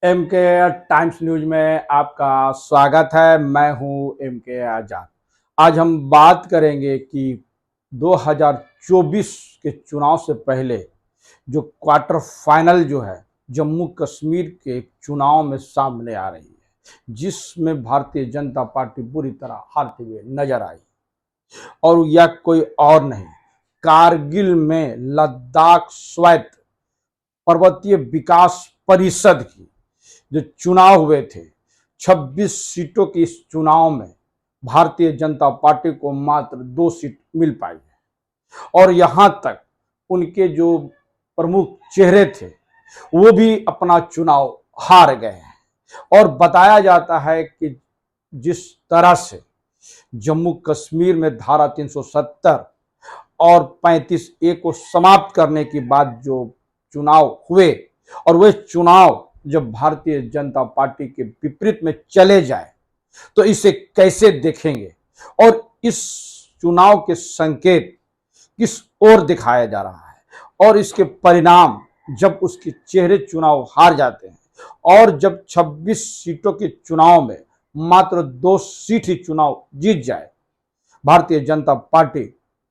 M के times news में आपका स्वागत है। मैं हूं एम के आजाद। आज हम बात करेंगे कि 2024 के चुनाव से पहले जो क्वार्टर फाइनल जो है जम्मू कश्मीर के चुनाव में सामने आ रही है, जिसमें भारतीय जनता पार्टी बुरी तरह हारते हुए नजर आई। और यह कोई और नहीं, कारगिल में लद्दाख स्वायत्त पर्वतीय विकास परिषद की जो चुनाव हुए थे, 26 सीटों के इस चुनाव में भारतीय जनता पार्टी को मात्र 2 सीट मिल पाई है। और यहां तक उनके जो प्रमुख चेहरे थे वो भी अपना चुनाव हार गए हैं। और बताया जाता है कि जिस तरह से जम्मू कश्मीर में धारा 370 और 35A को समाप्त करने के बाद जो चुनाव हुए, और वे चुनाव जब भारतीय जनता पार्टी के विपरीत में चले जाए तो इसे कैसे देखेंगे, और इस चुनाव के संकेत किस ओर दिखाया जा रहा है, और इसके परिणाम जब उसके चेहरे चुनाव हार जाते हैं और जब 26 सीटों के चुनाव में मात्र 2 सीट ही चुनाव जीत जाए भारतीय जनता पार्टी,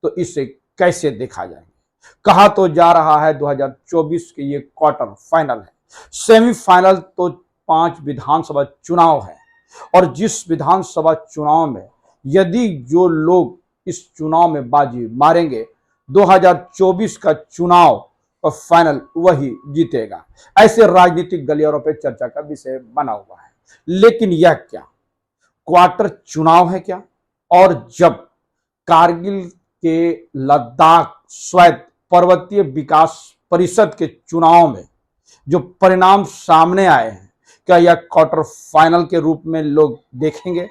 तो इसे कैसे देखा जाएगा। कहा तो जा रहा है 2024 के ये क्वार्टर फाइनल है, सेमीफाइनल तो 5 विधानसभा चुनाव है। और जिस विधानसभा चुनाव में यदि जो लोग इस चुनाव में बाजी मारेंगे, 2024 का चुनाव और फाइनल वही जीतेगा, ऐसे राजनीतिक गलियारों पर चर्चा का विषय बना हुआ है। लेकिन यह क्या क्वार्टर चुनाव है क्या? और जब कारगिल के लद्दाख स्वायत्त पर्वतीय विकास परिषद के चुनाव में जो परिणाम सामने आए हैं, क्या यह क्वार्टर फाइनल के रूप में लोग देखेंगे?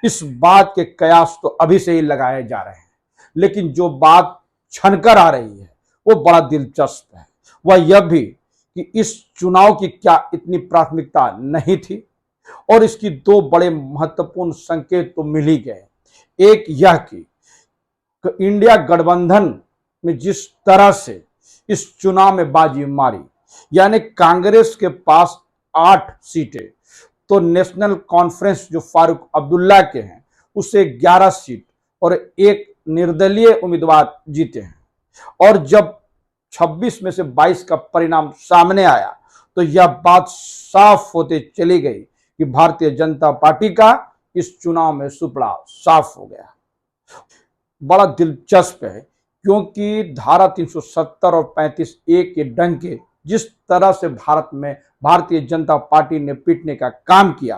इस बात के कयास तो अभी से ही लगाए जा रहे हैं। लेकिन जो बात छनकर आ रही है वो बड़ा दिलचस्प है। वह यह भी कि इस चुनाव की क्या इतनी प्राथमिकता नहीं थी, और इसकी 2 बड़े महत्वपूर्ण संकेत तो मिल ही गए। एक यह कि इंडिया गठबंधन में जिस तरह से इस चुनाव में बाजी मारी, यानी कांग्रेस के पास 8 सीटें तो नेशनल कॉन्फ्रेंस जो फारूक अब्दुल्ला के हैं उसे 11 सीट और एक निर्दलीय उम्मीदवार जीते हैं। और जब 26 में से 22 का परिणाम सामने आया तो यह बात साफ होते चली गई कि भारतीय जनता पार्टी का इस चुनाव में सुपड़ा साफ हो गया। बड़ा दिलचस्प है क्योंकि धारा 370 और 35A के डंके जिस तरह से भारत में भारतीय जनता पार्टी ने पीटने का काम किया,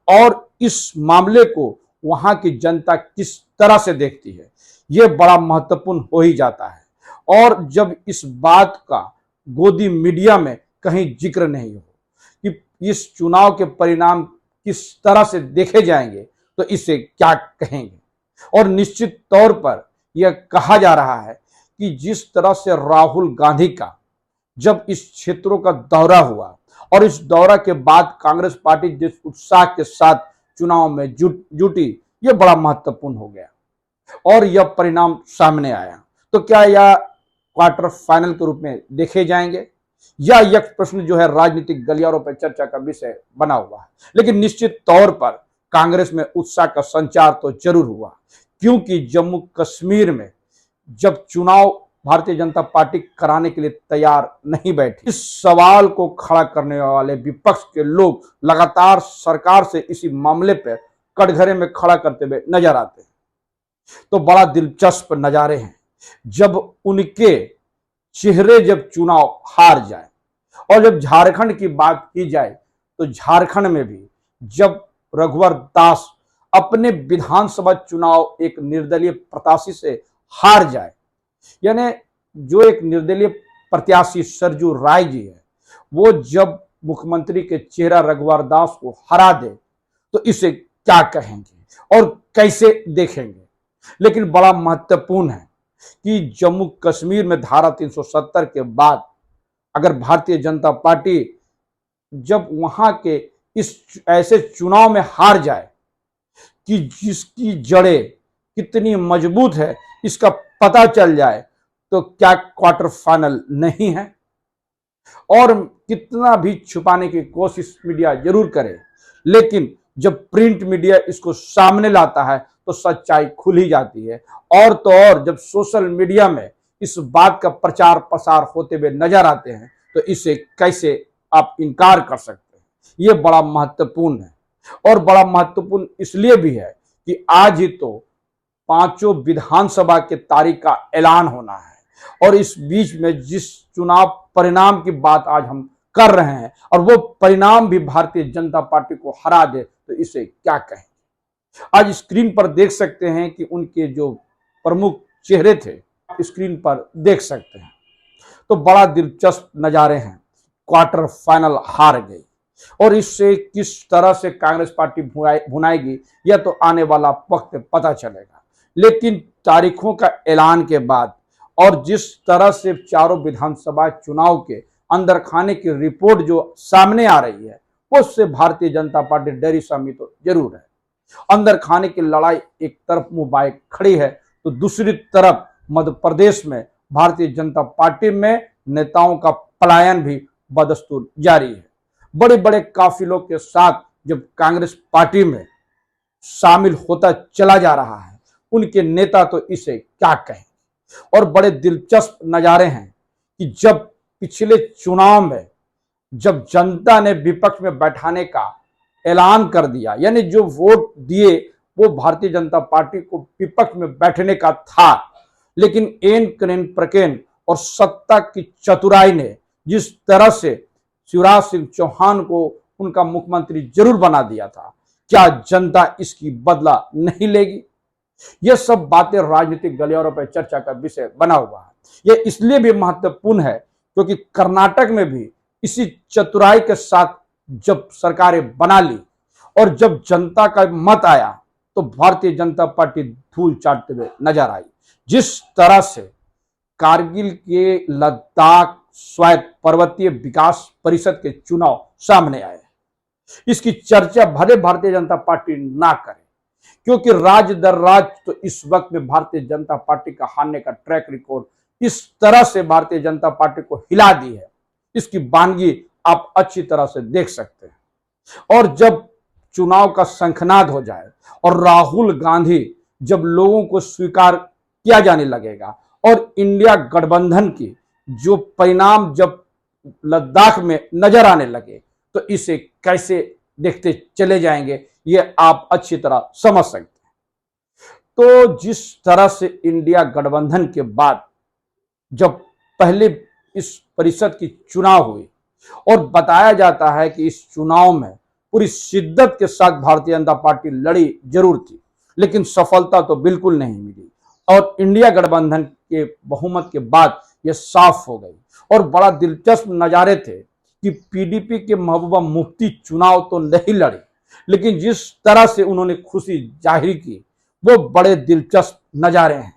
और इस मामले को वहां की जनता किस तरह से देखती है, यह बड़ा महत्वपूर्ण हो ही जाता है। और जब इस बात का गोदी मीडिया में कहीं जिक्र नहीं हो कि इस चुनाव के परिणाम किस तरह से देखे जाएंगे, तो इसे क्या कहेंगे। और निश्चित तौर पर यह कहा जा रहा है कि जिस तरह से राहुल गांधी का जब इस क्षेत्रों का दौरा हुआ और इस दौरा के बाद कांग्रेस पार्टी जिस उत्साह के साथ चुनाव में जुटी, यह बड़ा महत्वपूर्ण हो गया और यह परिणाम सामने आया। तो क्या यह क्वार्टर फाइनल के रूप में देखे जाएंगे, या यह प्रश्न जो है राजनीतिक गलियारों पर चर्चा का विषय बना हुआ है। लेकिन निश्चित तौर पर कांग्रेस में उत्साह का संचार तो जरूर हुआ, क्योंकि जम्मू कश्मीर में जब चुनाव भारतीय जनता पार्टी कराने के लिए तैयार नहीं बैठी, इस सवाल को खड़ा करने वाले विपक्ष के लोग लगातार सरकार से इसी मामले पर कटघरे में खड़ा करते हुए नजर आते हैं। तो बड़ा दिलचस्प नजारे हैं जब उनके चेहरे जब चुनाव हार जाए। और जब झारखंड की बात की जाए तो झारखंड में भी जब रघुवर दास अपने विधानसभा चुनाव एक निर्दलीय प्रत्याशी से हार जाए, यानी जो एक निर्दलीय प्रत्याशी सरजू राय जी है, वो जब मुख्यमंत्री के चेहरा रघुवर दास को हरा दे, तो इसे क्या कहेंगे और कैसे देखेंगे। लेकिन बड़ा महत्वपूर्ण है कि जम्मू कश्मीर में धारा 370 के बाद अगर भारतीय जनता पार्टी जब वहां के इस ऐसे चुनाव में हार जाए कि जिसकी जड़ें कितनी मजबूत है इसका पता चल जाए, तो क्या क्वार्टर फाइनल नहीं है। और कितना भी छुपाने की कोशिश मीडिया जरूर करे, लेकिन जब प्रिंट मीडिया इसको सामने लाता है तो सच्चाई खुल ही जाती है। और तो और जब सोशल मीडिया में इस बात का प्रचार प्रसार होते हुए नजर आते हैं तो इसे कैसे आप इनकार कर सकते हैं। ये बड़ा महत्वपूर्ण है, और बड़ा महत्वपूर्ण इसलिए भी है कि आज ही तो पांचों विधानसभा के तारीख का ऐलान होना है, और इस बीच में जिस चुनाव परिणाम की बात आज हम कर रहे हैं और वो परिणाम भी भारतीय जनता पार्टी को हरा दे तो इसे क्या कहें। आज स्क्रीन पर देख सकते हैं कि उनके जो प्रमुख चेहरे थे स्क्रीन पर देख सकते हैं, तो बड़ा दिलचस्प नजारे हैं। क्वार्टर फाइनल हार गई, और इससे किस तरह से कांग्रेस पार्टी भुनाएगी यह तो आने वाला वक्त पता चलेगा। लेकिन तारीखों का ऐलान के बाद और जिस तरह से चारों विधानसभा चुनाव के अंदर खाने की रिपोर्ट जो सामने आ रही है, उससे भारतीय जनता पार्टी डरी सहमी तो जरूर है। अंदर खाने की लड़ाई एक तरफ मुंबई खड़ी है, तो दूसरी तरफ मध्य प्रदेश में भारतीय जनता पार्टी में नेताओं का पलायन भी बदस्तूर जारी है। बड़े बड़े काफिलों के साथ जब कांग्रेस पार्टी में शामिल होता चला जा रहा है उनके नेता, तो इसे क्या कहें। और बड़े दिलचस्प नजारे हैं कि जब पिछले चुनाव में जब जनता ने विपक्ष में बैठाने का ऐलान कर दिया, यानी जो वोट दिए वो भारतीय जनता पार्टी को विपक्ष में बैठने का था, लेकिन एन करेन प्रकेन और सत्ता की चतुराई ने जिस तरह से शिवराज सिंह चौहान को उनका मुख्यमंत्री जरूर बना दिया था, क्या जनता इसकी बदला नहीं लेगी। यह सब बातें राजनीतिक गलियारों पर चर्चा का विषय बना हुआ है। यह इसलिए भी महत्वपूर्ण है क्योंकि कर्नाटक में भी इसी चतुराई के साथ जब सरकारें बना ली और जब जनता का मत आया तो भारतीय जनता पार्टी धूल चाटते हुए नजर आई। जिस तरह से कारगिल के लद्दाख स्वायत्त पर्वतीय विकास परिषद के चुनाव सामने आए, इसकी चर्चा भले भारतीय जनता पार्टी ना करे, क्योंकि राज्य दर राज्य तो इस वक्त में भारतीय जनता पार्टी का हारने का ट्रैक रिकॉर्ड इस तरह से भारतीय जनता पार्टी को हिला दी है, इसकी बानगी आप अच्छी तरह से देख सकते हैं। और जब चुनाव का शंखनाद हो जाए और राहुल गांधी जब लोगों को स्वीकार किया जाने लगेगा और इंडिया गठबंधन की जो परिणाम जब लद्दाख में नजर आने लगे तो इसे कैसे देखते चले जाएंगे ये आप अच्छी तरह समझ सकते हैं। तो जिस तरह से इंडिया गठबंधन के बाद जब पहले इस परिषद की चुनाव हुई और बताया जाता है कि इस चुनाव में पूरी शिद्दत के साथ भारतीय जनता पार्टी लड़ी जरूर थी, लेकिन सफलता तो बिल्कुल नहीं मिली, और इंडिया गठबंधन के बहुमत के बाद यह साफ हो गई। और बड़ा दिलचस्प नजारे थे कि पीडीपी के महबूबा मुफ्ती चुनाव तो नहीं लड़ी, लेकिन जिस तरह से उन्होंने खुशी जाहिर की वो बड़े दिलचस्प नजारे हैं।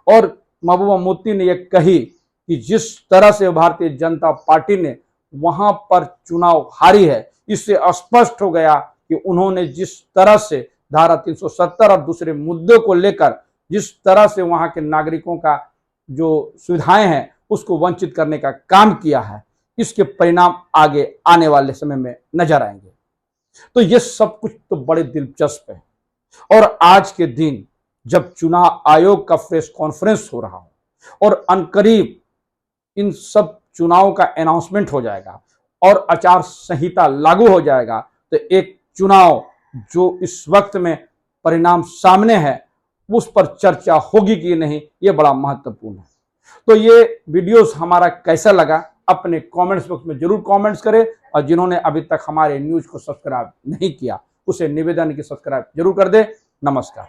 और महबूबा मुफ्ती ने यह कही कि जिस तरह से भारतीय जनता पार्टी ने वहां पर चुनाव हारी है, इससे स्पष्ट हो गया कि उन्होंने जिस तरह से धारा 370 और दूसरे मुद्दों को लेकर जिस तरह से वहां के नागरिकों का जो सुविधाएं हैं उसको वंचित करने का काम किया है, इसके परिणाम आगे आने वाले समय में नजर आएंगे। तो ये सब कुछ तो बड़े दिलचस्प है। और आज के दिन जब चुनाव आयोग का प्रेस कॉन्फ्रेंस हो रहा हो और अनकरीब इन सब चुनावों का अनाउंसमेंट हो जाएगा और आचार संहिता लागू हो जाएगा, तो एक चुनाव जो इस वक्त में परिणाम सामने है उस पर चर्चा होगी कि नहीं, ये बड़ा महत्वपूर्ण है। तो ये वीडियोस हमारा कैसा लगा अपने कमेंट्स बॉक्स में जरूर कमेंट्स करें, और जिन्होंने अभी तक हमारे न्यूज को सब्सक्राइब नहीं किया उसे निवेदन की सब्सक्राइब जरूर कर दे। नमस्कार।